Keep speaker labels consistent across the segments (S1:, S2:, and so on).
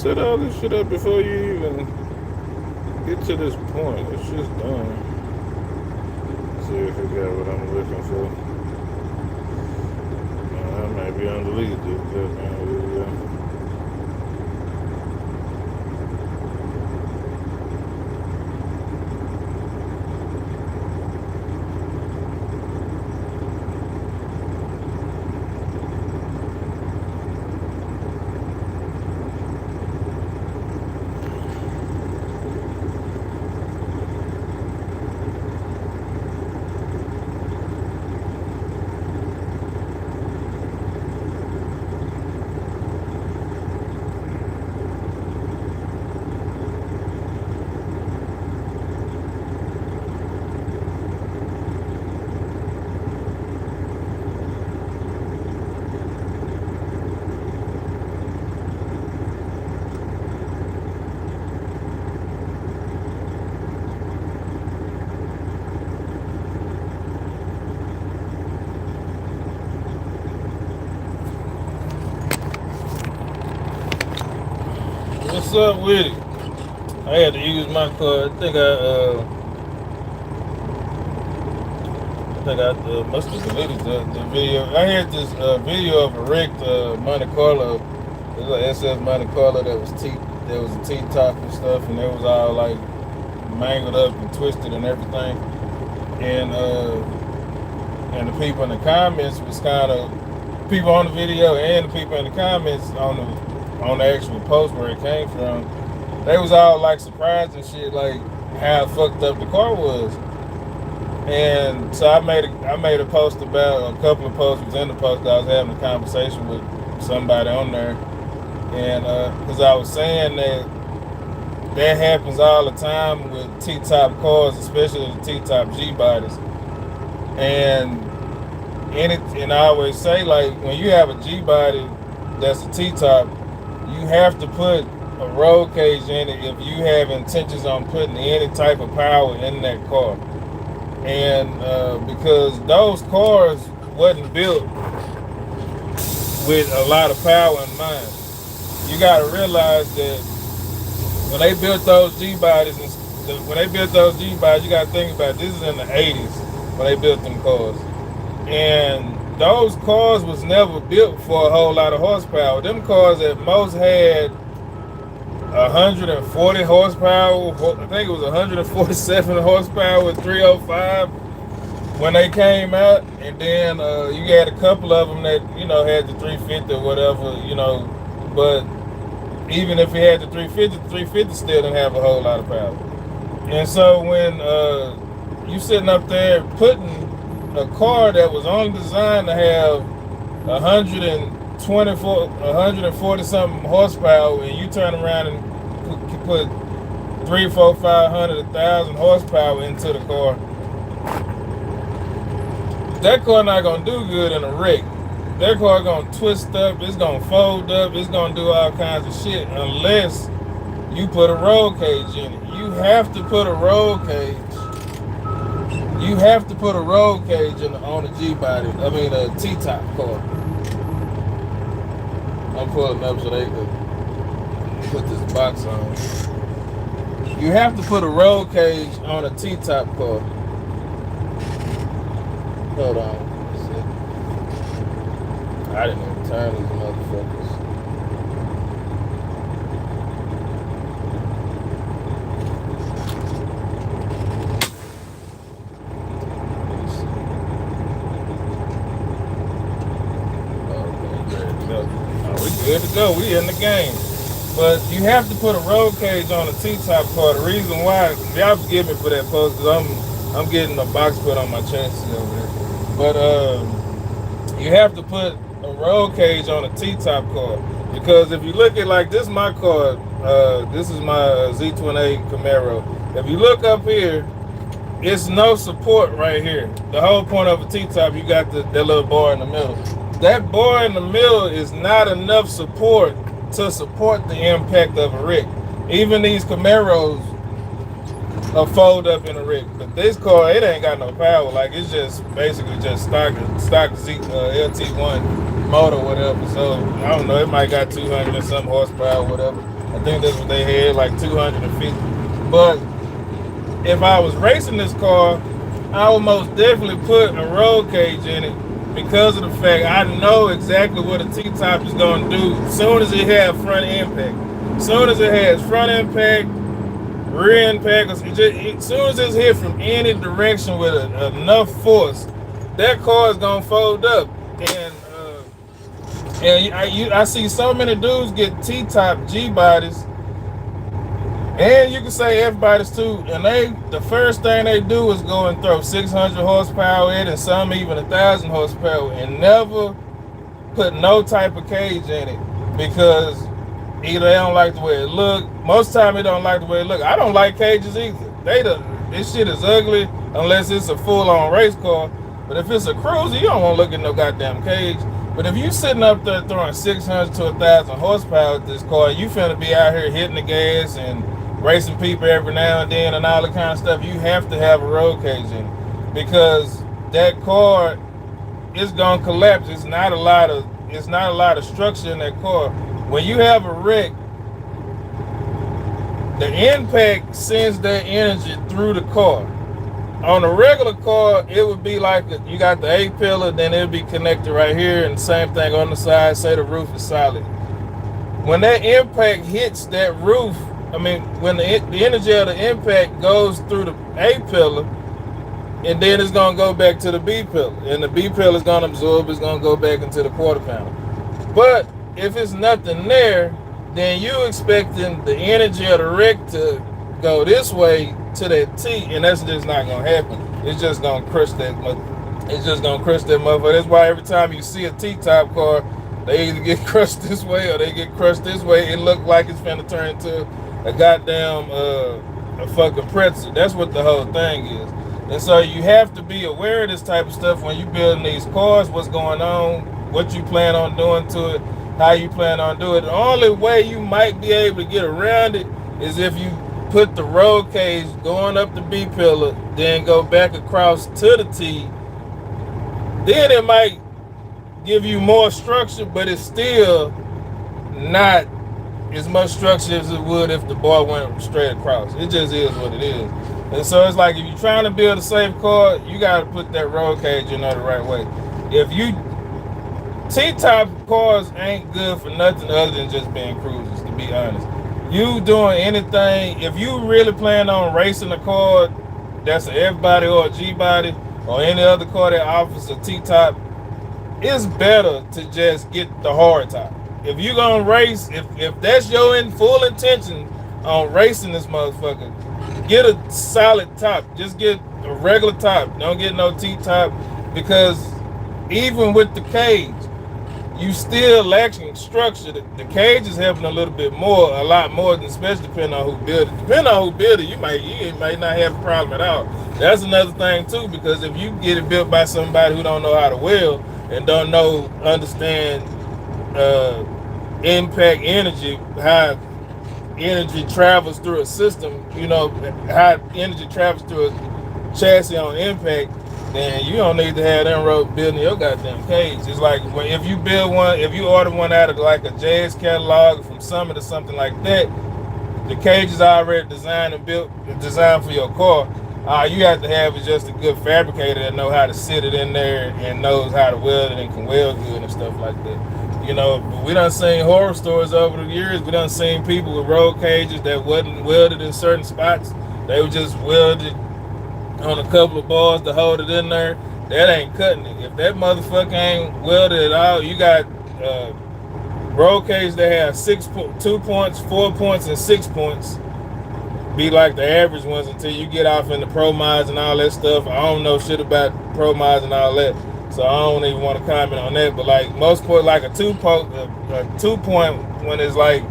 S1: set all this shit up before you even get to this point. It's just dumb. See if it got what I'm looking for. I might be on delete this. What's up with it? I had to use my card. I must have deleted the video. I had this video of a wrecked Monte Carlo. It was like SF Monte Carlo that was a T-top and stuff, and it was all like mangled up and twisted and everything. And the people in the comments was kind of people on the video and the people in the comments on the actual post where it came from. They was all like surprised and shit, like how fucked up the car was. And so I made a post about a couple of posts within the post. I was having a conversation with somebody on there, and because I was saying that happens all the time with T-top cars, especially the T-top G bodies. And I always say, like, when you have a G body that's a T-top, you have to put a roll cage in it if you have intentions on putting any type of power in that car. And because those cars wasn't built with a lot of power in mind. You got to realize that when they built those G bodies, you got to think about it, this is in the 80s when they built them cars. And those cars was never built for a whole lot of horsepower. Them cars at most had 140 horsepower. I think it was 147 horsepower with 305 when they came out. And then you had a couple of them that, had the 350 or whatever, But even if you had the 350 still didn't have a whole lot of power. And so when you sitting up there putting a car that was only designed to have 140 something horsepower, and you turn around and put 300, 400, 500, 1,000 horsepower into the car, that car not gonna do good in a wreck. That car gonna twist up, it's gonna fold up, it's gonna do all kinds of shit unless you put a roll cage in it. You have to put a roll cage. You have to put a roll cage on a G body. I mean a T-top car. I'm pulling up so they could put this box on. You have to put a roll cage on a T-top car. Hold on. I didn't even turn these motherfuckers. Good to go. We in the game. But you have to put a roll cage on a T-top car. The reason why, y'all forgive me for that post, because I'm getting a box put on my chassis over there. But you have to put a roll cage on a T-top car, because if you look at, like, this is my car. This is my Z28 Camaro. If you look up here, it's no support right here. The whole point of a T-top, you got that little bar in the middle. That bar in the middle is not enough support to support the impact of a wreck. Even these Camaros are fold up in a wreck. But this car, it ain't got no power. Like, it's just basically just stock LT1 motor, whatever. So I don't know, it might got 200 and some horsepower, whatever. I think that's what they had, like 250. But if I was racing this car, I would most definitely put a roll cage in it because of the fact I know exactly what a T-top is going to do as soon as it has front impact. As soon as it has front impact, rear impact, as soon as it's hit from any direction with enough force, that car is going to fold up. And I see so many dudes get T-top G bodies, and you can say F bodies too, and the first thing they do is go and throw 600 horsepower in, and some even 1,000 horsepower, and never put no type of cage in it because either they don't like the way it look. Most of the time, they don't like the way it look. I don't like cages either. This shit is ugly unless it's a full-on race car. But if it's a cruiser, you don't want to look at no goddamn cage. But if you sitting up there throwing 600 to 1,000 horsepower with this car, you finna be out here hitting the gas and racing people every now and then and all that kind of stuff, you have to have a roll cage in it because that car is gonna collapse. It's not a lot of structure in that car. When you have a wreck, the impact sends that energy through the car. On a regular car, it would be like you got the A pillar, then it'll be connected right here, and same thing on the side. Say the roof is solid. When that impact hits that roof, when the energy of the impact goes through the A pillar, and then it's gonna go back to the B pillar, and the B pillar is gonna absorb. It's gonna go back into the quarter panel. But if it's nothing there, then you expecting the energy of the wreck to go this way to that T, and that's just not gonna happen. It's just gonna crush that. It's just gonna crush that motherfucker. That's why every time you see a T-top car, they either get crushed this way or they get crushed this way. It look like it's finna turn into a goddamn a fucking pretzel. That's what the whole thing is. And so you have to be aware of this type of stuff when you building these cars. What's going on? What you plan on doing to it? How you plan on doing it? The only way you might be able to get around it is if you put the roll cage going up the B pillar, then go back across to the T. Then it might give you more structure, but it's still not as much structure as it would if the bar went straight across. It just is what it is. And so it's like if you're trying to build a safe car, you got to put that roll cage in there the right way. If you T-top cars ain't good for nothing other than just being cruisers, to be honest. You doing anything, if you really plan on racing a car that's an F body or a G body or any other car that offers a T-top, it's better to just get the hard top. If you're gonna race, if that's your full intention on racing this motherfucker, get a solid top. Just get a regular top. Don't get no T-top, because even with the cage, you still lacking structure. The cage is helping a lot more than, especially depending on who built it. Depending on who built it, you might not have a problem at all. That's another thing too, because if you get it built by somebody who don't know how to weld and don't understand impact energy, how energy travels through a system, how energy travels through a chassis on impact, then you don't need to have them road building your goddamn cage. It's like if you build one, if you order one out of like a Jazz catalog from Summit or something like that, the cage is already designed for your car. All you have to have is just a good fabricator that know how to sit it in there and knows how to weld it and can weld good and stuff like that. We done seen horror stories over the years. We done seen people with roll cages that wasn't welded in certain spots. They were just welded on a couple of bars to hold it in there. That ain't cutting it. If that motherfucker ain't welded at all, you got roll cages that have 2 points, 4 points, and 6 points. Be like the average ones until you get off in the pro mods and all that stuff. I don't know shit about pro mods and all that, so I don't even want to comment on that. But like most point, like a 2 point when it's like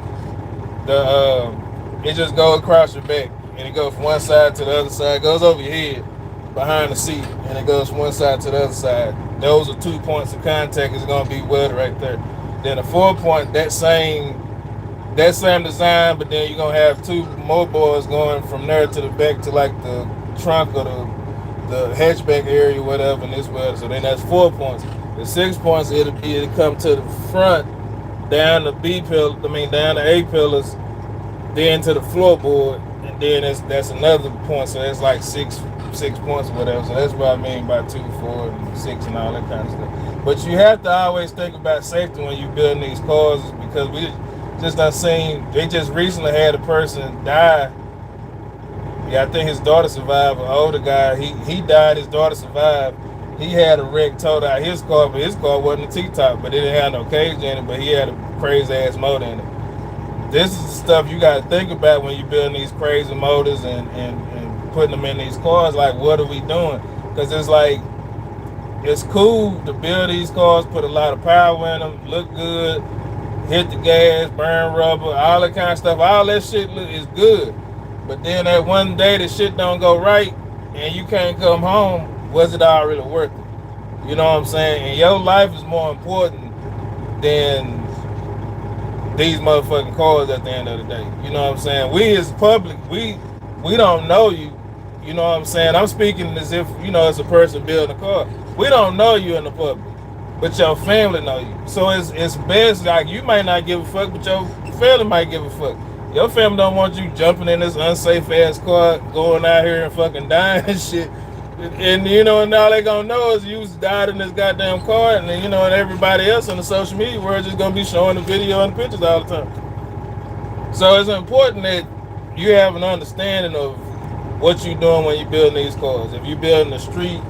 S1: it just goes across your back and it goes from one side to the other side, it goes over your head behind the seat, and it goes from one side to the other side. Those are 2 points of contact. Is gonna be welded right there. Then a 4 point, that same design, but then you're gonna have 2 more boards going from there to the back to like the trunk or the hatchback area, whatever, and this way. So then that's 4 points. The 6 points, it'll come to the front, down the B pillar, down the A pillars, then to the floorboard, and then that's another point. So that's like six points or whatever. So that's what I mean by 2, 4, and 6 and all that kind of stuff. But you have to always think about safety when you building these cars, because we just not seen. They just recently had a person die. Yeah, I think his daughter survived. An older guy, he died. His daughter survived. He had a wreck, towed out his car, but his car wasn't a T-top, but it didn't have no cage in it. But he had a crazy ass motor in it. This is the stuff you got to think about when you're building these crazy motors and putting them in these cars. Like, what are we doing? Because it's like, it's cool to build these cars, put a lot of power in them, look good, hit the gas, burn rubber, all that kind of stuff. All that shit is good. But then that one day the shit don't go right and you can't come home, was it all really worth it? You know what I'm saying? And your life is more important than these motherfucking cars at the end of the day. You know what I'm saying? We as public, we don't know you. You know what I'm saying? I'm speaking as if, it's a person building a car. We don't know you in the public, but your family know you. So it's best, like, you might not give a fuck, but your family might give a fuck. Your family don't want you jumping in this unsafe ass car, going out here and fucking dying and shit. And and all they gonna know is you died in this goddamn car, and and everybody else on the social media world just gonna be showing the video and the pictures all the time. So it's important that you have an understanding of what you're doing when you're building these cars. If you're building a street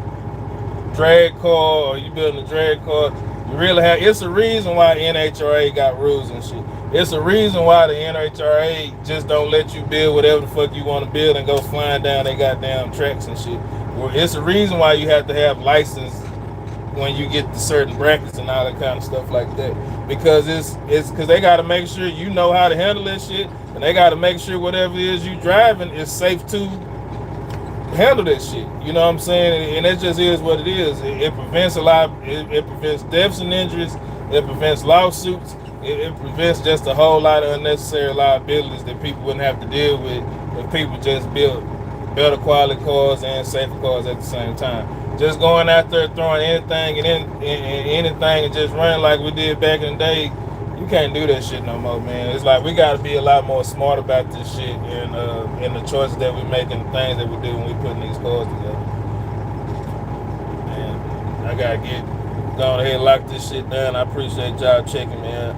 S1: drag car or you building a drag car, you really have. It's a reason why NHRA got rules and shit. It's a reason why the NHRA just don't let you build whatever the fuck you want to build and go flying down they goddamn tracks and shit. Well, it's a reason why you have to have license when you get to certain brackets and all that kind of stuff like that. Because it's because they got to make sure you know how to handle this shit, and they got to make sure whatever it is you driving is safe to handle that shit. You know what I'm saying? And it just is what it is. It prevents a lot. It prevents deaths and injuries. It prevents lawsuits. It prevents just a whole lot of unnecessary liabilities that people wouldn't have to deal with if people just built better quality cars and safer cars at the same time. Just going out there throwing anything and anything and just running like we did back in the day, you can't do that shit no more, man. It's like we got to be a lot more smart about this shit and the choices that we make and the things that we do when we putting these cars together. And I gotta get going ahead and lock this shit down. I appreciate y'all checking me out.